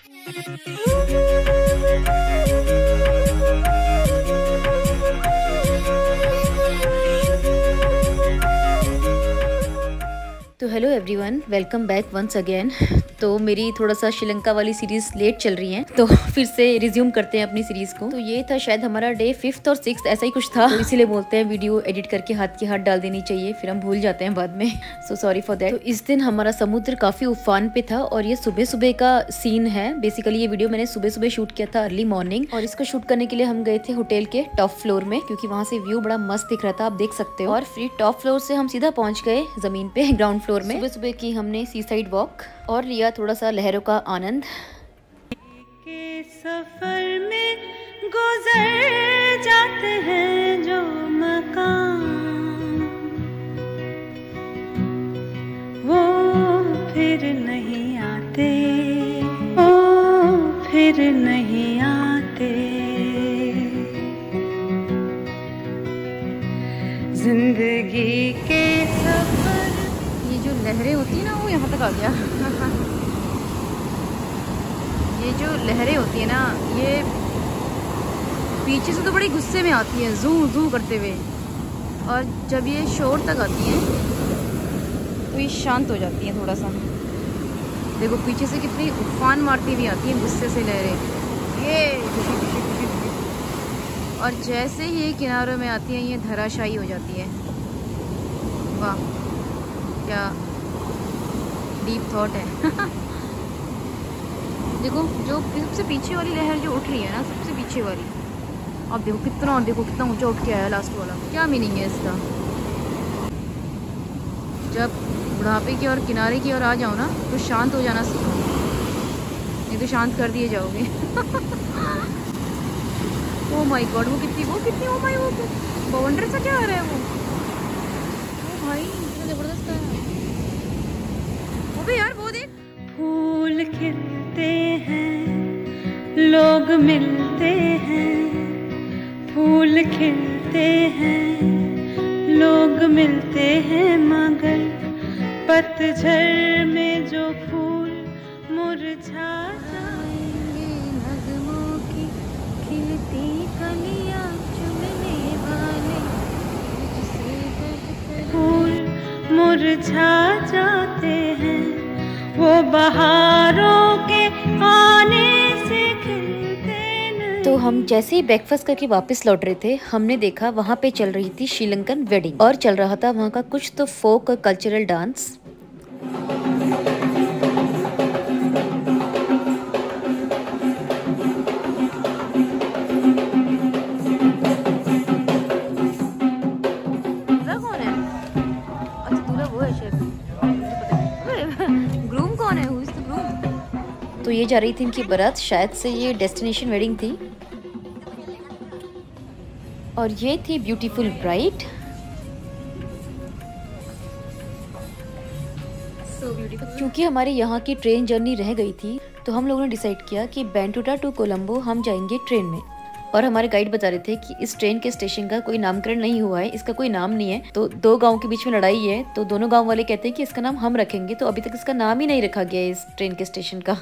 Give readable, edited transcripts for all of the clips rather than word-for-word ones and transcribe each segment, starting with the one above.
तो hello everyone, welcome back once again. तो मेरी थोड़ा सा श्रीलंका वाली सीरीज़ लेट चल रही है, तो फिर से रिज्यूम करते हैं अपनी सीरीज़ को। तो ये था शायद हमारा डे 5th और 6th, ऐसा ही कुछ था। तो इसीलिए बोलते हैं वीडियो एडिट करके हाथ की हाथ डाल देनी चाहिए, फिर हम भूल जाते हैं बाद में। So sorry for that. तो इस दिन हमारा समुद्र काफ़ी उफान पे था और ये सुबह सुबह का सीन है। बेसिकली ये वीडियो मैंने सुबह सुबह शूट किया था, अर्ली मॉर्निंग। और इसको शूट करने के लिए हम गए थे होटल के टॉप फ्लोर में, क्योंकि वहाँ से व्यू बड़ा मस्त दिख रहा था, आप देख सकते हो। और फिर टॉप फ्लोर से हम सीधा पहुँच गए जमीन पे, ग्राउंड फ्लोर में। सुबह की हमने सी साइड वॉक और लिया थोड़ा सा लहरों का आनंद। के सफर में गुजर जाते हैं जो मकान, वो फिर नहीं आते, वो फिर नहीं आते। जिंदगी के सफर, ये जो लहरें होती है ना, वो यहाँ तक आ गया। ये जो लहरें होती है ना, ये पीछे से तो बड़ी गुस्से में आती है, जू जू करते हुए, और जब ये शोर तक आती है तो ये शांत हो जाती है थोड़ा सा। देखो पीछे से कितनी उफान मारती हुई आती है गुस्से से लहरें, ये। और जैसे ही ये किनारों में आती है, ये धराशायी हो जाती है। वाह, क्या डीप थॉट है। देखो जो सबसे पीछे वाली लहर जो उठ रही है ना, सबसे पीछे वाली, अब देखो कितना, और देखो कितना ऊंचा उठ के आया लास्ट वाला। क्या मीनिंग है इसका? जब बुढ़ापे की और किनारे की ओर आ जाओ ना, तो शांत हो जाना सीखो, नहीं तो शांत कर दिए जाओगे। ओ माय गॉड, वो कितनी ओ माय, वो बाउंड्री सा क्या आ रहा है वो भाई, इतना जबरदस्त है वो भी यार। वो देख, फूल खिलते हैं, लोग मिलते हैं, फूल खिलते हैं, लोग मिलते हैं, मगर पतझड़ में जो फूल मुरझा जाएंगे, नगमों की खिलती कलियां चुनने वाले, फूल मुरझा जाते हैं, वो बहारों के आने से खिलते नहीं। तो हम जैसे ही ब्रेकफास्ट करके वापस लौट रहे थे, हमने देखा वहाँ पे चल रही थी श्रीलंकन वेडिंग, और चल रहा था वहाँ का कुछ तो फोक और कल्चरल डांस। कौन है? अच्छा दूल्हा वो है शायद। ग्रूम कौन है? Who is the groom? तो ये जा रही थी इनकी बारात, शायद से ये डेस्टिनेशन वेडिंग थी। और ये थी ब्यूटीफुल ब्राइड। क्योंकि हमारी यहाँ की ट्रेन जर्नी रह गई थी, तो हम लोगों ने डिसाइड किया कि बेंटुटा टू कोलंबो हम जाएंगे ट्रेन में। और हमारे गाइड बता रहे थे कि इस ट्रेन के स्टेशन का कोई नामकरण नहीं हुआ है, इसका कोई नाम नहीं है। तो दो गांव के बीच में लड़ाई है, तो दोनों गांव वाले कहते हैं कि इसका नाम हम रखेंगे। तो अभी तक इसका नाम ही नहीं रखा गया है इस ट्रेन के स्टेशन का।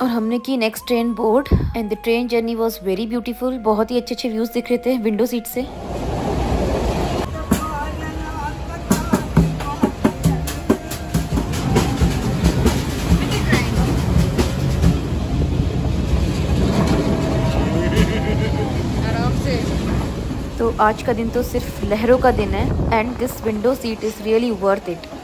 और हमने की next train board, and the train journey was very beautiful. बहुत ही अच्छे अच्छे व्यूज दिख रहे थे विंडो सीट से। तो आज का दिन तो सिर्फ लहरों का दिन है, and this window seat is really worth it.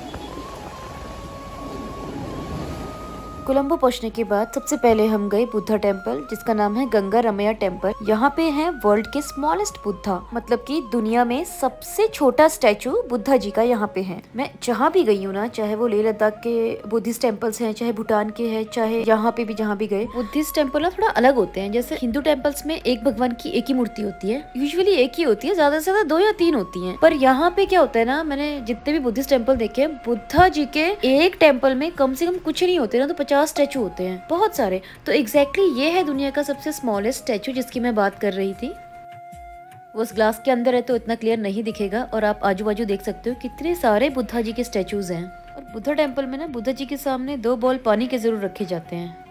Colombo पहुंचने के बाद सबसे पहले हम गए बुद्धा टेम्पल, जिसका नाम है गंगा रमैया टेम्पल। यहाँ पे है वर्ल्ड के स्मॉलेस्ट बुद्धा, मतलब कि दुनिया में सबसे छोटा स्टैचू बुद्धा जी का यहाँ पे है। मैं जहाँ भी गई हूँ ना, चाहे वो लेह लद्दाख के बुद्धिस्ट टेम्पल्स हैं, चाहे भूटान के हैं, चाहे यहाँ पे भी जहाँ भी गए, बुद्धिस्ट टेम्पल ना थोड़ा अलग होते हैं। जैसे हिंदू टेम्पल्स में एक भगवान की एक ही मूर्ति होती है, यूजुअली एक ही होती है, ज्यादा से ज्यादा 2 या 3 होती है। पर यहाँ पे क्या होता है ना, मैंने जितने भी बुद्धिस्ट टेम्पल देखे, बुद्धा जी के एक टेम्पल में कम से कम कुछ नहीं होते ना तो 50 स्टैचू होते हैं, बहुत सारे। तो एग्जैक्टली ये है दुनिया का सबसे स्मॉलेस्ट स्टैचू जिसकी मैं बात कर रही थी। वो उस ग्लास के अंदर है तो इतना क्लियर नहीं दिखेगा, और आप आजू बाजू देख सकते हो कितने सारे बुद्धा जी के स्टैचूज हैं। और बुद्धा टेम्पल में ना बुद्धा जी के सामने 2 बॉल पानी के जरूर रखे जाते हैं।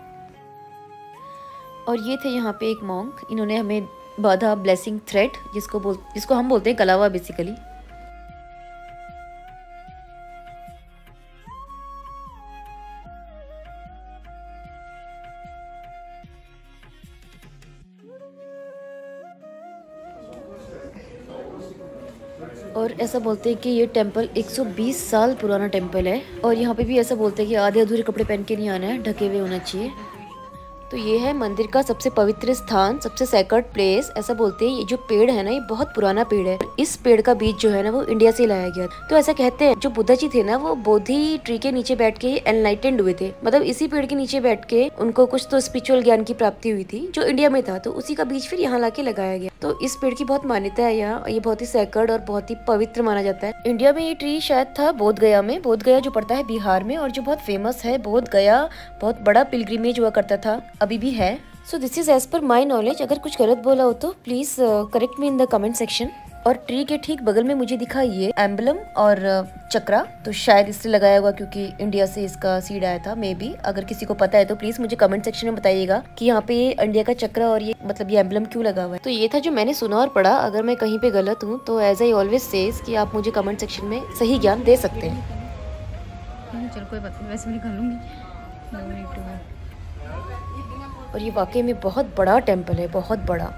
और ये थे यहाँ पे एक मॉन्क, इन्होंने हमें बाधा ब्लेसिंग थ्रेड, जिसको हम बोलते हैं कलावा बेसिकली। और ऐसा बोलते हैं कि ये टेम्पल 120 साल पुराना टेम्पल है। और यहाँ पे भी ऐसा बोलते हैं कि आधे अधूरे कपड़े पहन के नहीं आना है, ढके हुए होना चाहिए। तो ये है मंदिर का सबसे पवित्र स्थान, सबसे सैक्रेड प्लेस। ऐसा बोलते हैं ये जो पेड़ है ना, ये बहुत पुराना पेड़ है। इस पेड़ का बीज जो है ना वो इंडिया से लाया गया। तो ऐसा कहते हैं जो बुद्धा जी थे ना वो बोधि ट्री के नीचे बैठ के एनलाइटेंड हुए थे। मतलब इसी पेड़ के नीचे बैठ के उनको कुछ तो स्पिरिचुअल ज्ञान की प्राप्ति हुई थी जो इंडिया में था। तो उसी का बीज फिर यहाँ लाके लगाया गया। तो इस पेड़ की बहुत मान्यता है यहाँ, ये बहुत ही सैक्रेड और बहुत ही पवित्र माना जाता है। इंडिया में ये ट्री शायद था बोध गया में, बोध गया जो पड़ता है बिहार में, और जो बहुत फेमस है बोध गया, बहुत बड़ा पिलग्रिमेज हुआ करता था, अभी भी है। So this is as per my knowledge. अगर कुछ गलत बोला हो तो please correct me in the comment section. और ट्री के ठीक बगल में मुझे दिखा ये एम्बलम और चक्रा, तो शायद इसलिए लगाया हुआ क्योंकि इंडिया से इसका सीड आया था, मे बी। अगर किसी को पता है तो प्लीज मुझे कमेंट सेक्शन में बताइएगा कि यहाँ पे इंडिया का चक्रा और ये मतलब ये एम्बलम क्यों लगा हुआ है। तो ये था जो मैंने सुना और पढ़ा। अगर मैं कहीं पे गलत हूँ तो एज आई ऑलवेज सेज कि आप मुझे कमेंट सेक्शन में सही ज्ञान दे सकते हैं। चलो कोई बात नहीं, वैसे भी निकाल लूंगी। और ये वाकई में बहुत बड़ा टेम्पल है, बहुत बड़ा।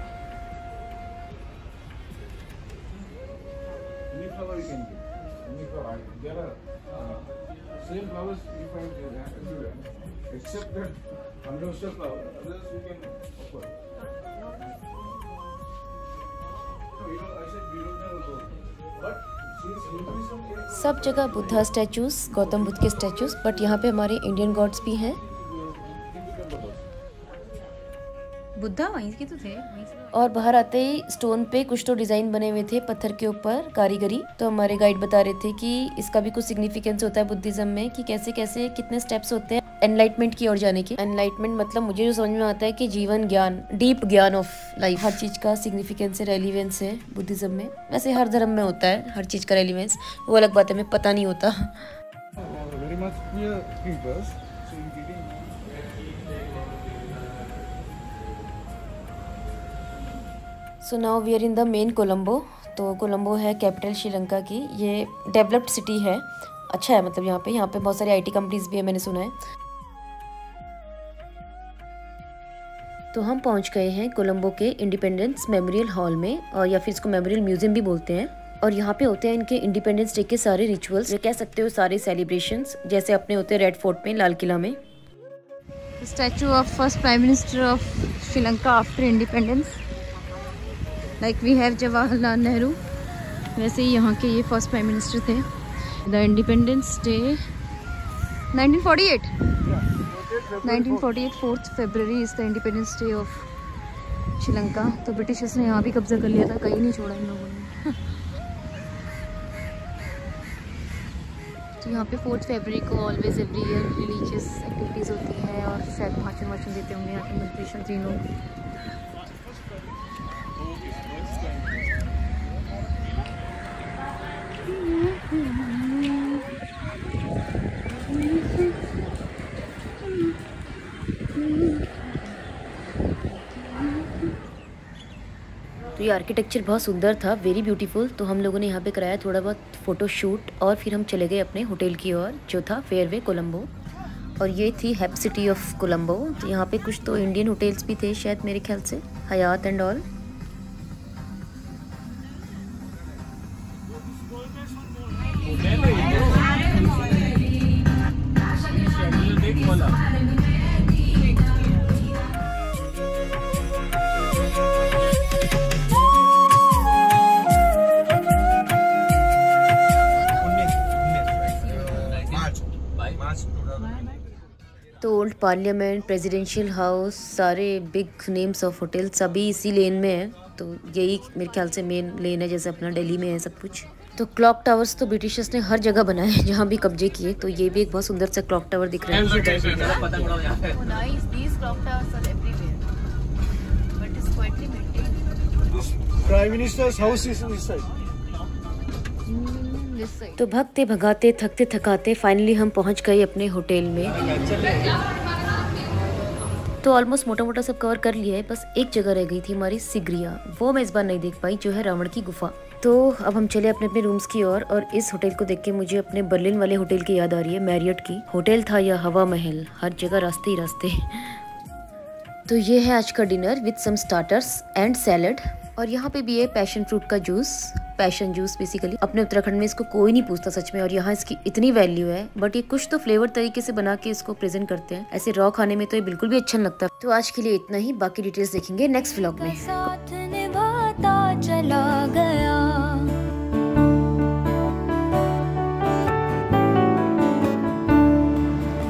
सब जगह बुद्धा स्टैचूज, गौतम बुद्ध के स्टैचूज, बट यहाँ पे हमारे इंडियन गॉड्स भी हैं। बुद्धा वहीं के तो थे। और बाहर आते ही स्टोन पे कुछ तो डिजाइन बने हुए थे पत्थर के ऊपर, कारीगरी। तो हमारे गाइड बता रहे थे कि इसका भी कुछ सिग्निफिकेंस होता है बुद्धिज्म में, कि कैसे कैसे कितने स्टेप्स होते हैं एनलाइटमेंट की ओर जाने के। एनलाइटमेंट मतलब मुझे जो समझ में आता है कि जीवन ज्ञान, डीप ज्ञान ऑफ लाइफ। हर चीज का सिग्निफिकेंस है, रेलिवेंस है बुद्धिज्म में। वैसे हर धर्म में होता है हर चीज का रेलिवेंस, वो अलग बात है, हमें पता नहीं होता। So now we are in the main Colombo. तो कोलंबो है कैपिटल श्रीलंका की। ये डेवलप्ड सिटी है, अच्छा है। मतलब यहाँ पे बहुत सारी आईटी कंपनीज भी है, मैंने सुना है। तो हम पहुँच गए हैं कोलंबो के इंडिपेंडेंस मेमोरियल हॉल में, और या फिर इसको मेमोरियल म्यूजियम भी बोलते हैं। और यहाँ पे होते हैं इनके इंडिपेंडेंस डे के सारे रिचुअल्स, ये कह सकते हो सारे सेलिब्रेशंस, जैसे अपने होते हैं रेड फोर्ट में, लाल किला में। Statue of first prime minister of Sri Lanka after independence, like we have Jawaharlal Nehru, वैसे ही यहाँ के ये फर्स्ट प्राइम मिनिस्टर थे। The independence day 1948 4th February is the independence day of Sri Lanka. तो ब्रिटिशर्स ने यहाँ भी कब्जा कर लिया था, कहीं नहीं छोड़ा इन लोगों ने। तो यहाँ पे 4th February को always every year religious activities होती है, और शायद भाषण देते होंगे यहाँ के मंत्री शंत्री लोग। तो ये आर्किटेक्चर बहुत सुंदर था, वेरी ब्यूटीफुल। तो हम लोगों ने यहाँ पे कराया थोड़ा बहुत फोटो शूट, और फिर हम चले गए अपने होटल की ओर जो था फेयरवे कोलंबो। और ये थी हैप सिटी ऑफ कोलंबो। तो यहाँ पे कुछ तो इंडियन होटल्स भी थे शायद, मेरे ख्याल से हयात एंड ऑल। तो ओल्ड पार्लियामेंट, प्रेसिडेंशियल हाउस, सारे बिग नेम्स ऑफ होटल सभी इसी लेन में है। तो यही मेरे ख्याल से मेन लेन है, जैसे अपना दिल्ली में है सब कुछ। तो क्लॉक टावर्स तो ब्रिटिशर्स ने हर जगह बनाए हैं जहाँ भी कब्जे किए, तो ये भी एक बहुत सुंदर सा क्लॉक टावर दिख रहा है। Prime Minister's house is this side. तो भगते भगाते थकते थकाते फाइनली हम पहुंच गए अपने होटल में। तो ऑलमोस्ट मोटा मोटा सब कवर कर लिया है, बस एक जगह रह गई थी हमारी सिगरिया, वो मैं इस बार नहीं देख पाई, जो है रावण की गुफा। तो अब हम चले अपने अपने रूम्स की ओर, और इस होटल को देख के मुझे अपने बर्लिन वाले होटल की याद आ रही है, मैरियट की। होटल था या हवा महल, हर जगह रास्ते ही रास्ते। तो ये है आज का dinner with some starters and salad, और यहाँ पे भी है पैशन फ्रूट का जूस, पैशन जूस बेसिकली। अपने उत्तराखंड में इसको कोई नहीं पूछता सच में, और यहाँ इसकी इतनी वैल्यू है, बट ये कुछ तो फ्लेवर तरीके से बना के इसको प्रेजेंट करते हैं, ऐसे रॉ खाने में तो ये बिल्कुल भी अच्छा नहीं लगता। तो आज के लिए इतना ही, बाकी डिटेल्स देखेंगे नेक्स्ट व्लॉग में। साथ निभाता चला गया,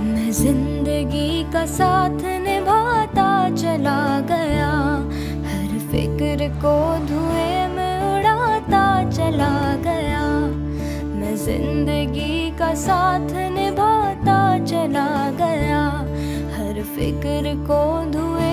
मैं जिंदगी का साथ निभाता चला गया, हर फिक्र को धुएं में उड़ाता चला गया, मैं जिंदगी का साथ निभाता चला गया, हर फिक्र को धुएं